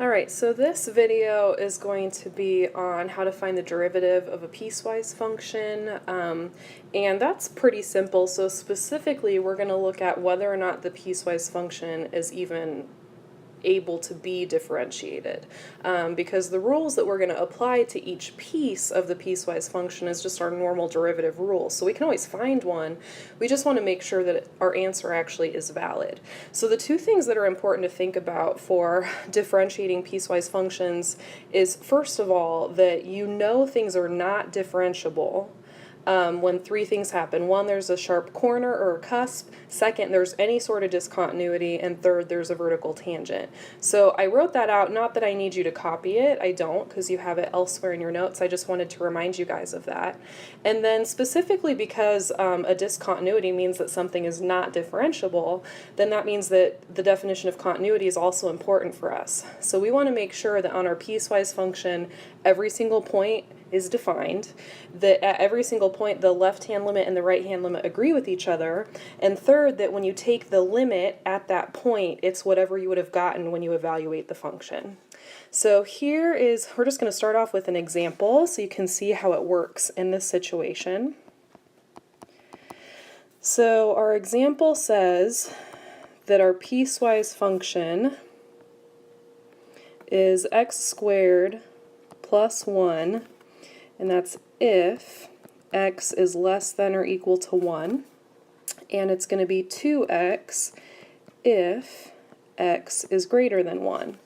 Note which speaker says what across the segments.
Speaker 1: Alright, so this video is going to be on how to find the derivative of a piecewise function, and that's pretty simple. So specifically, we're going to look at whether or not the piecewise function is even able to be differentiated, because the rules that we're going to apply to each piece of the piecewise function is just our normal derivative rules. So we can always find one, we just want to make sure that our answer actually is valid. So the two things that are important to think about for differentiating piecewise functions is, first of all, that you know things are not differentiable when three things happen. One, there's a sharp corner or a cusp. Second, there's any sort of discontinuity. And third, there's a vertical tangent. So I wrote that out, not that I need you to copy it. I don't, because you have it elsewhere in your notes. I just wanted to remind you guys of that. And then specifically because a discontinuity means that something is not differentiable, then that means that the definition of continuity is also important for us. So we want to make sure that on our piecewise function, every single point is defined, that at every single point the left-hand limit and the right-hand limit agree with each other, and third, that when you take the limit at that point, it's whatever you would have gotten when you evaluate the function. So here is, we're just going to start off with an example so you can see how it works in this situation. So our example says that our piecewise function is x squared plus 1, and that's if x is less than or equal to 1, and it's going to be 2x if x is greater than 1.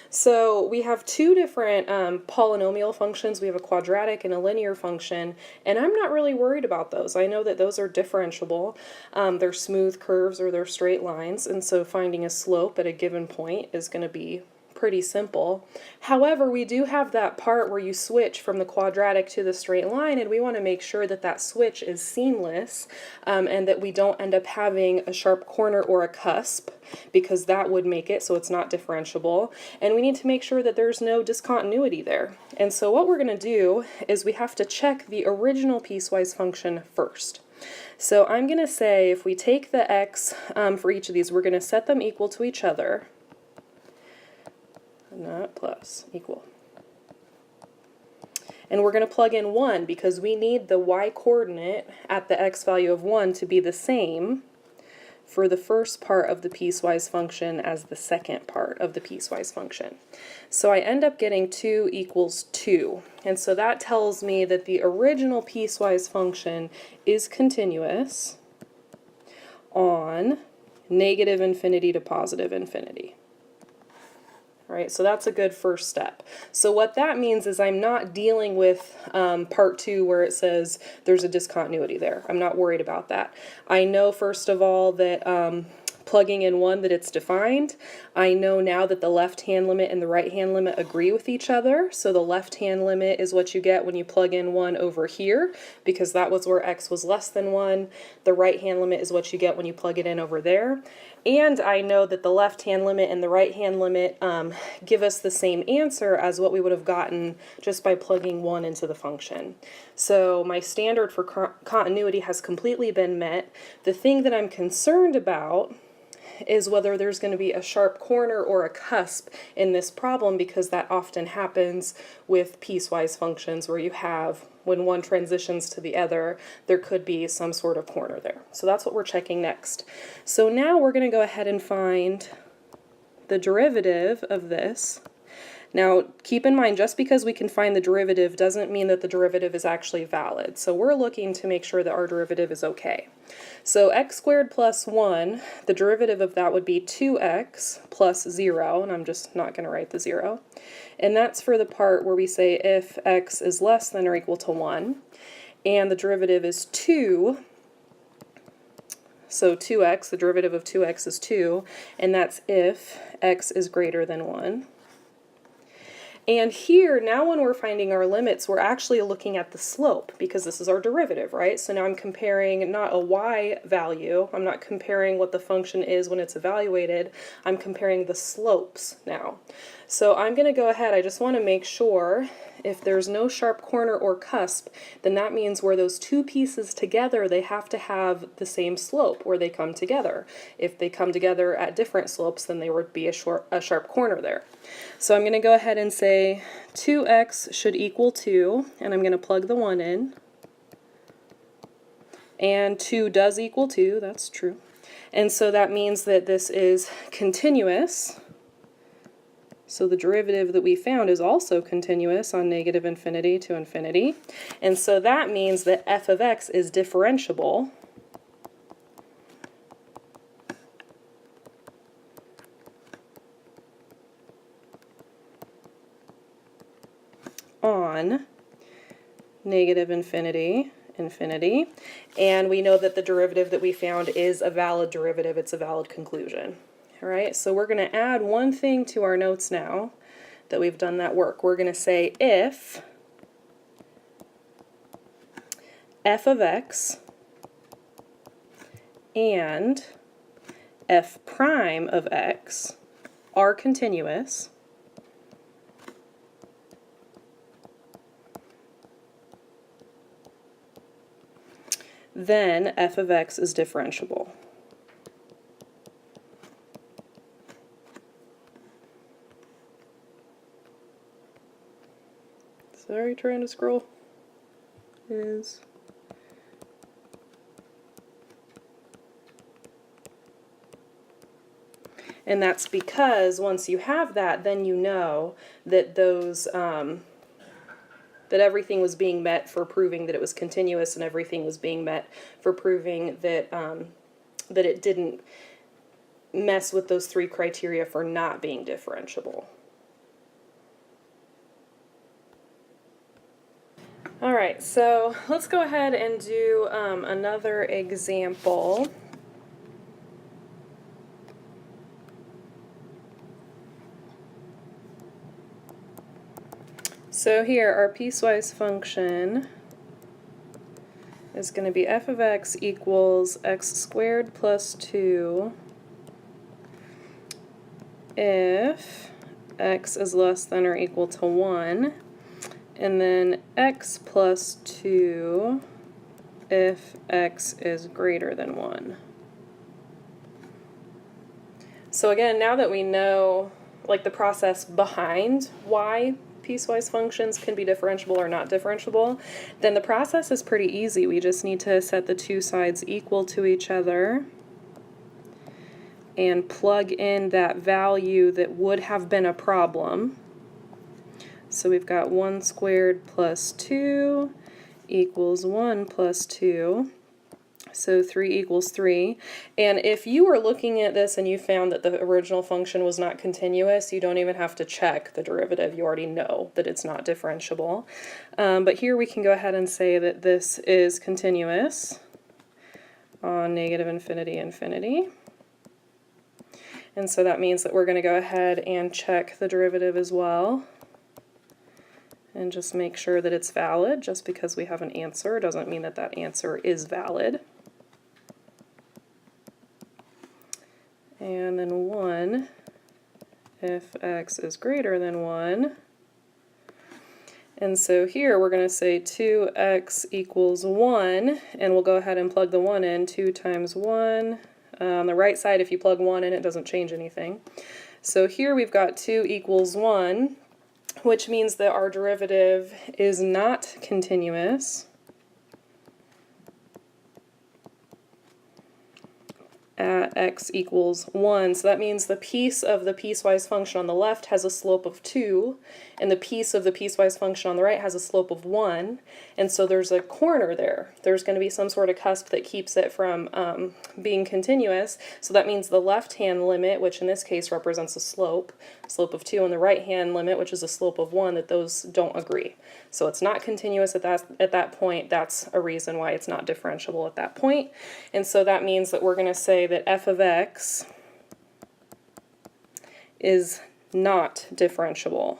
Speaker 1: So we have two different polynomial functions. We have a quadratic and a linear function, and I'm not really worried about those. I know that those are differentiable. They're smooth curves or they're straight lines, and so finding a slope at a given point is going to be pretty simple. However, we do have that part where you switch from the quadratic to the straight line, and we want to make sure that that switch is seamless, and that we don't end up having a sharp corner or a cusp, because that would make it so it's not differentiable, and we need to make sure that there's no discontinuity there. And so what we're going to do is we have to check the original piecewise function first. So I'm going to say if we take the x for each of these, we're going to set them equal to each other. Not plus, equal. And we're going to plug in 1 because we need the y coordinate at the x value of 1 to be the same for the first part of the piecewise function as the second part of the piecewise function. So I end up getting 2 equals 2. And so that tells me that the original piecewise function is continuous on negative infinity to positive infinity. Right, so that's a good first step. So what that means is I'm not dealing with part 2 where it says there's a discontinuity there. I'm not worried about that. I know, first of all, that plugging in 1 that it's defined. I know now that the left-hand limit and the right-hand limit agree with each other. So the left-hand limit is what you get when you plug in 1 over here, because that was where x was less than 1. The right-hand limit is what you get when you plug it in over there. And I know that the left-hand limit and the right-hand limit give us the same answer as what we would have gotten just by plugging 1 into the function. So my standard for continuity has completely been met. The thing that I'm concerned about is whether there's going to be a sharp corner or a cusp in this problem, because that often happens with piecewise functions where you have, when one transitions to the other, there could be some sort of corner there. So that's what we're checking next. So now we're going to go ahead and find the derivative of this. Now, keep in mind, just because we can find the derivative doesn't mean that the derivative is actually valid. So we're looking to make sure that our derivative is okay. So x squared plus 1, the derivative of that would be 2x plus 0, and I'm just not going to write the 0. And that's for the part where we say if x is less than or equal to 1. And the derivative is 2. So 2x, the derivative of 2x is 2, and that's if x is greater than 1. And here, now when we're finding our limits, we're actually looking at the slope because this is our derivative, right? So now I'm comparing not a y value, I'm not comparing what the function is when it's evaluated, I'm comparing the slopes now. So I'm going to go ahead, I just want to make sure if there's no sharp corner or cusp, then that means where those two pieces together, they have to have the same slope where they come together. If they come together at different slopes, then there would be a sharp corner there. So I'm going to go ahead and say 2x should equal 2, and I'm going to plug the 1 in. And 2 does equal 2, that's true. And so that means that this is continuous. So the derivative that we found is also continuous on negative infinity to infinity. And so that means that f of x is differentiable on negative infinity, infinity. And we know that the derivative that we found is a valid derivative, it's a valid conclusion. All right, so we're going to add one thing to our notes now that we've done that work. We're going to say if f of x and f prime of x are continuous, then f of x is differentiable. Sorry, trying to scroll. Is and that's because once you have that, then you know that those that everything was being met for proving that it was continuous, and everything was being met for proving that that it didn't mess with those three criteria for not being differentiable. All right, so let's go ahead and do another example. So here, our piecewise function is going to be f of x equals x squared plus 2 if x is less than or equal to 1. And then x plus 2 if x is greater than 1. So again, now that we know like the process behind why piecewise functions can be differentiable or not differentiable, then the process is pretty easy. We just need to set the two sides equal to each other and plug in that value that would have been a problem. So we've got 1 squared plus 2 equals 1 plus 2. So 3 equals 3. And if you were looking at this and you found that the original function was not continuous, you don't even have to check the derivative. You already know that it's not differentiable. But here we can go ahead and say that this is continuous on negative infinity, infinity. And so that means that we're going to go ahead and check the derivative as well. And just make sure that it's valid. Just because we have an answer doesn't mean that that answer is valid. And then 1 if x is greater than 1. And so here we're going to say 2x equals 1, and we'll go ahead and plug the 1 in. 2 times 1. On the right side, if you plug 1 in, it doesn't change anything. So here we've got 2 equals 1. Which means that our derivative is not continuous at x equals 1. So that means the piece of the piecewise function on the left has a slope of 2, and the piece of the piecewise function on the right has a slope of 1. And so there's a corner there. There's going to be some sort of cusp that keeps it from being continuous. So that means the left-hand limit, which in this case represents a slope of 2, and the right-hand limit, which is a slope of 1, that those don't agree. So it's not continuous at that point. That's a reason why it's not differentiable at that point. And so that means that we're going to say that f of x is not differentiable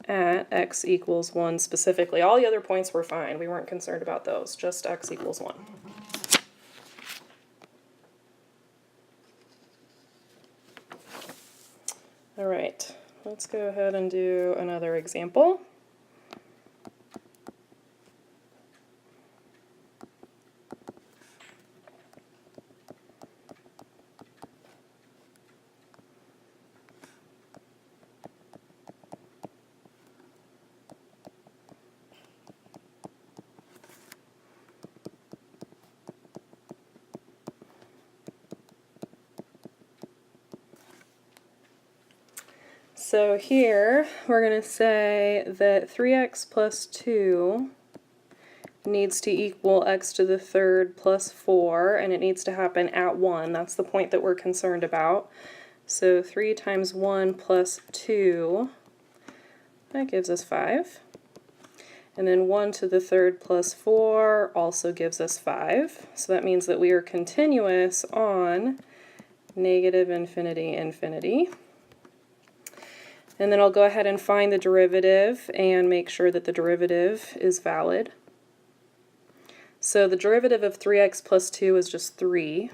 Speaker 1: at x equals 1 specifically. All the other points were fine. We weren't concerned about those, just x equals 1. All right, let's go ahead and do another example. So here we're going to say that 3x plus 2 needs to equal x to the third plus 4, and it needs to happen at 1. That's the point that we're concerned about. So 3 times 1 plus 2, that gives us 5. And then 1 to the third plus 4 also gives us 5. So that means that we are continuous on negative infinity, infinity. And then I'll go ahead and find the derivative and make sure that the derivative is valid. So the derivative of 3x plus 2 is just 3.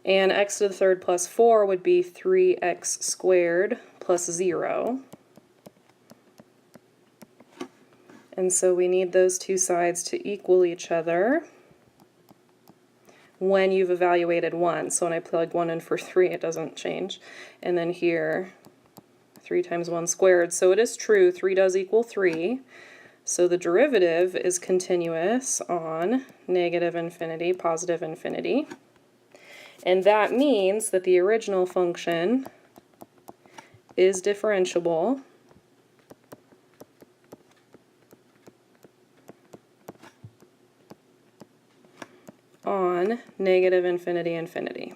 Speaker 1: And x to the third plus 4 would be 3x squared plus 0. And so we need those two sides to equal each other when you've evaluated 1. So when I plug 1 in for 3, it doesn't change. And then here, 3 times 1 squared. So it is true, 3 does equal 3. So the derivative is continuous on negative infinity, positive infinity. And that means that the original function is differentiable on negative infinity, infinity.